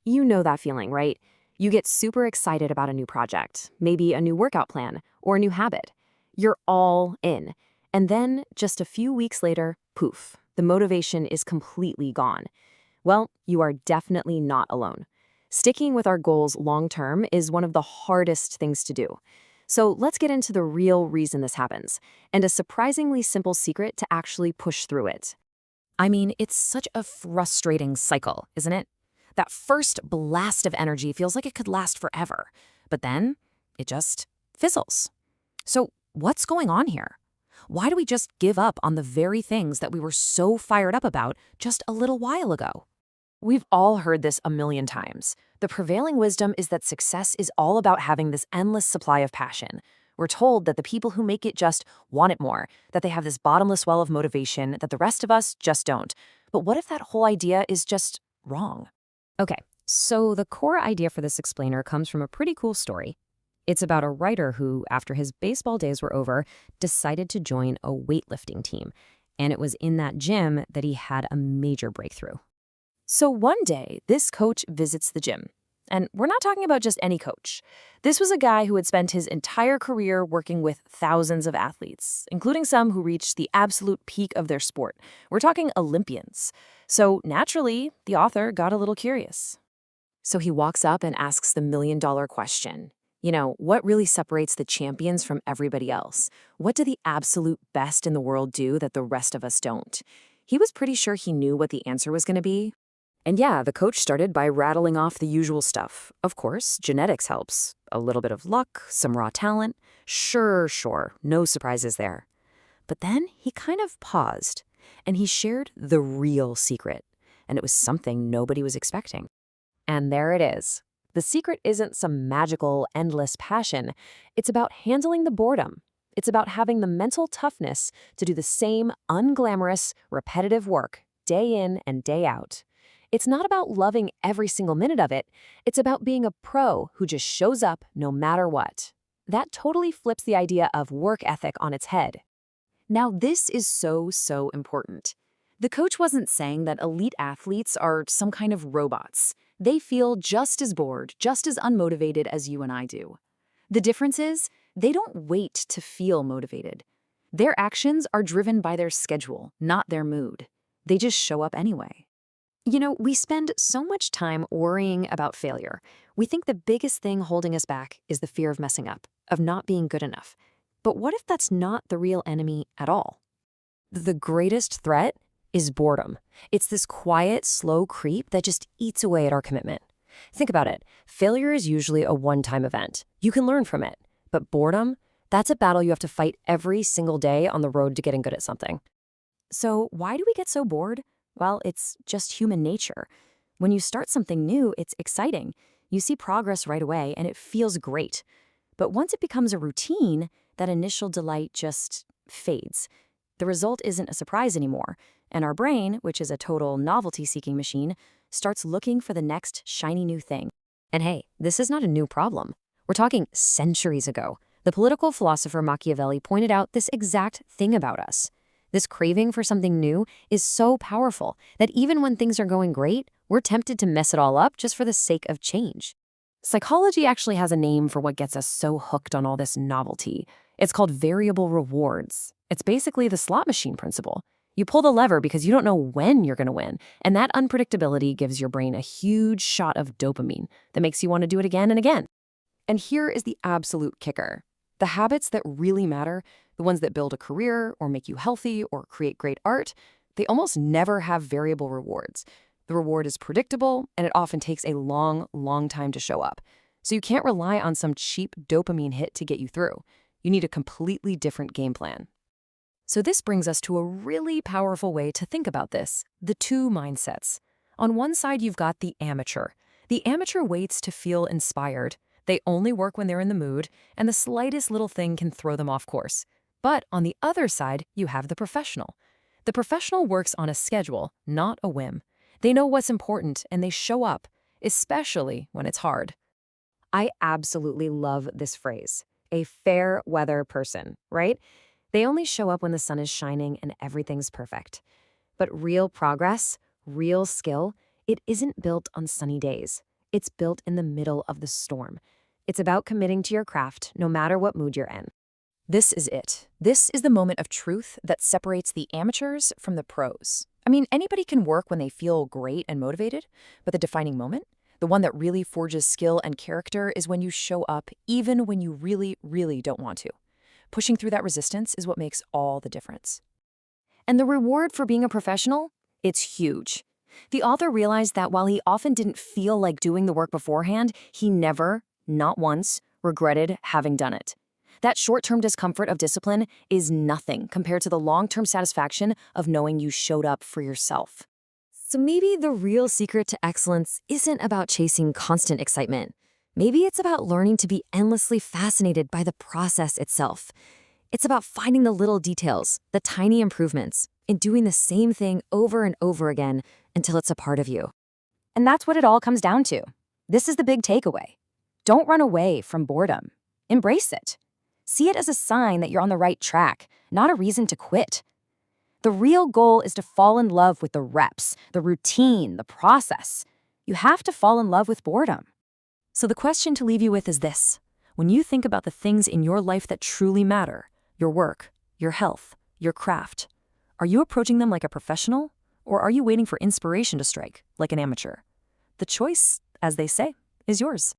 You know that feeling, right? You get super excited about a new project, maybe a new workout plan, or a new habit. You're all in. And then, just a few weeks later, poof, the motivation is completely gone. Well, you are definitely not alone. Sticking with our goals long term is one of the hardest things to do. So let's get into the real reason this happens, and a surprisingly simple secret to actually push through it. I mean, it's such a frustrating cycle, isn't it? That first blast of energy feels like it could last forever, but then it just fizzles. So, what's going on here? Why do we just give up on the very things that we were so fired up about just a little while ago? We've all heard this a million times. The prevailing wisdom is that success is all about having this endless supply of passion. We're told that the people who make it just want it more, that they have this bottomless well of motivation that the rest of us just don't. But what if that whole idea is just wrong? Okay, so the core idea for this explainer comes from a pretty cool story. It's about a writer who, after his baseball days were over, decided to join a weightlifting team. And it was in that gym that he had a major breakthrough. So one day, this coach visits the gym. And we're not talking about just any coach. This was a guy who had spent his entire career working with thousands of athletes, including some who reached the absolute peak of their sport. We're talking Olympians. So naturally, the author got a little curious. So he walks up and asks the million-dollar question. What really separates the champions from everybody else? What do the absolute best in the world do that the rest of us don't? He was pretty sure he knew what the answer was going to be. And yeah, the coach started by rattling off the usual stuff. Of course, genetics helps. A little bit of luck, some raw talent. Sure, no surprises there. But then he kind of paused, and he shared the real secret. And it was something nobody was expecting. And there it is. The secret isn't some magical, endless passion. It's about handling the boredom. It's about having the mental toughness to do the same unglamorous, repetitive work day in and day out. It's not about loving every single minute of it. It's about being a pro who just shows up no matter what. That totally flips the idea of work ethic on its head. Now, this is so important. The coach wasn't saying that elite athletes are some kind of robots. They feel just as bored, just as unmotivated as you and I do. The difference is, they don't wait to feel motivated. Their actions are driven by their schedule, not their mood. They just show up anyway. We spend so much time worrying about failure. We think the biggest thing holding us back is the fear of messing up, of not being good enough. But what if that's not the real enemy at all? The greatest threat is boredom. It's this quiet, slow creep that just eats away at our commitment. Think about it. Failure is usually a one-time event. You can learn from it. But boredom, that's a battle you have to fight every single day on the road to getting good at something. So why do we get so bored? Well, it's just human nature. When you start something new, it's exciting. You see progress right away, and it feels great. But once it becomes a routine, that initial delight just fades. The result isn't a surprise anymore, and our brain, which is a total novelty-seeking machine, starts looking for the next shiny new thing. And hey, this is not a new problem. We're talking centuries ago. The political philosopher Machiavelli pointed out this exact thing about us. This craving for something new is so powerful that even when things are going great, we're tempted to mess it all up just for the sake of change. Psychology actually has a name for what gets us so hooked on all this novelty. It's called variable rewards. It's basically the slot machine principle. You pull the lever because you don't know when you're going to win, and that unpredictability gives your brain a huge shot of dopamine that makes you want to do it again and again. And here is the absolute kicker. The habits that really matter, the ones that build a career or make you healthy or create great art, they almost never have variable rewards. The reward is predictable, and it often takes a long time to show up. So you can't rely on some cheap dopamine hit to get you through. You need a completely different game plan. So this brings us to a really powerful way to think about this, the two mindsets. On one side, you've got the amateur. The amateur waits to feel inspired. They only work when they're in the mood, and the slightest little thing can throw them off course. But on the other side, you have the professional. The professional works on a schedule, not a whim. They know what's important, and they show up, especially when it's hard. I absolutely love this phrase, a fair weather person, right? They only show up when the sun is shining and everything's perfect. But real progress, real skill, it isn't built on sunny days. It's built in the middle of the storm. It's about committing to your craft no matter what mood you're in. This is it. This is the moment of truth that separates the amateurs from the pros. I mean, anybody can work when they feel great and motivated, but the defining moment, the one that really forges skill and character, is when you show up even when you really, really don't want to. Pushing through that resistance is what makes all the difference. And the reward for being a professional? It's huge. The author realized that while he often didn't feel like doing the work beforehand, he never, not once, regretted having done it. That short-term discomfort of discipline is nothing compared to the long-term satisfaction of knowing you showed up for yourself. So maybe the real secret to excellence isn't about chasing constant excitement. Maybe it's about learning to be endlessly fascinated by the process itself. It's about finding the little details, the tiny improvements, and doing the same thing over and over again until it's a part of you. And that's what it all comes down to. This is the big takeaway. Don't run away from boredom. Embrace it. See it as a sign that you're on the right track, not a reason to quit. The real goal is to fall in love with the reps, the routine, the process. You have to fall in love with boredom. So the question to leave you with is this. When you think about the things in your life that truly matter, your work, your health, your craft, are you approaching them like a professional, or are you waiting for inspiration to strike, like an amateur? The choice, as they say, is yours.